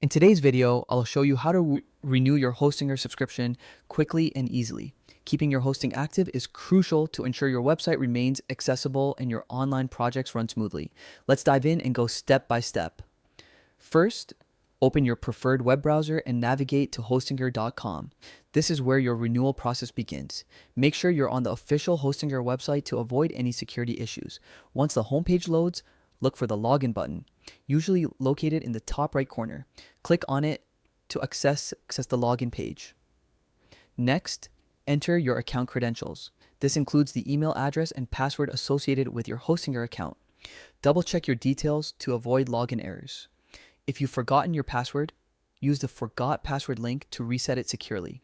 In today's video, I'll show you how to renew your Hostinger subscription quickly and easily. Keeping your hosting active is crucial to ensure your website remains accessible and your online projects run smoothly. Let's dive in and go step by step. First, open your preferred web browser and navigate to hostinger.com. This is where your renewal process begins. Make sure you're on the official Hostinger website to avoid any security issues. Once the homepage loads, look for the login button, usually located in the top right corner. Click on it to access the login page. Next, enter your account credentials. This includes the email address and password associated with your Hostinger account. Double check your details to avoid login errors. If you've forgotten your password, use the Forgot Password link to reset it securely.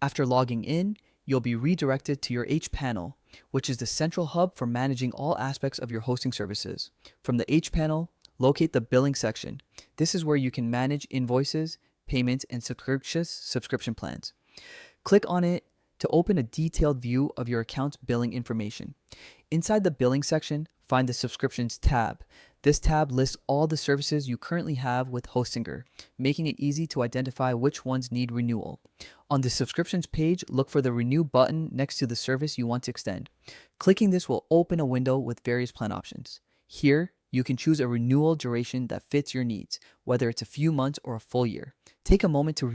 After logging in, you'll be redirected to your hPanel, which is the central hub for managing all aspects of your hosting services. From the hPanel, locate the billing section. This is where you can manage invoices, payments, and subscription plans. Click on it to open a detailed view of your account's billing information. Inside the billing section, find the Subscriptions tab. This tab lists all the services you currently have with Hostinger, making it easy to identify which ones need renewal. On the subscriptions page, look for the Renew button next to the service you want to extend. Clicking this will open a window with various plan options. Here, you can choose a renewal duration that fits your needs, whether it's a few months or a full year. Take a moment to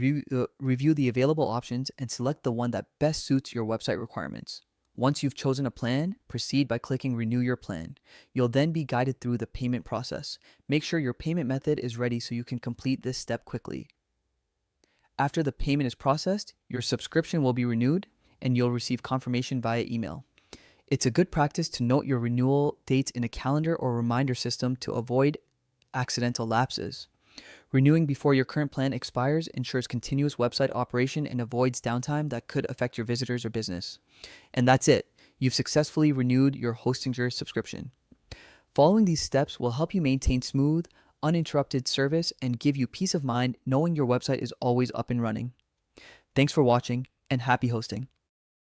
review the available options and select the one that best suits your website requirements. Once you've chosen a plan, proceed by clicking Renew Your Plan. You'll then be guided through the payment process. Make sure your payment method is ready so you can complete this step quickly. After the payment is processed, your subscription will be renewed and you'll receive confirmation via email. It's a good practice to note your renewal dates in a calendar or reminder system to avoid accidental lapses. Renewing before your current plan expires ensures continuous website operation and avoids downtime that could affect your visitors or business. And that's it. You've successfully renewed your Hostinger subscription. Following these steps will help you maintain smooth, uninterrupted service and give you peace of mind knowing your website is always up and running. Thanks for watching and happy hosting.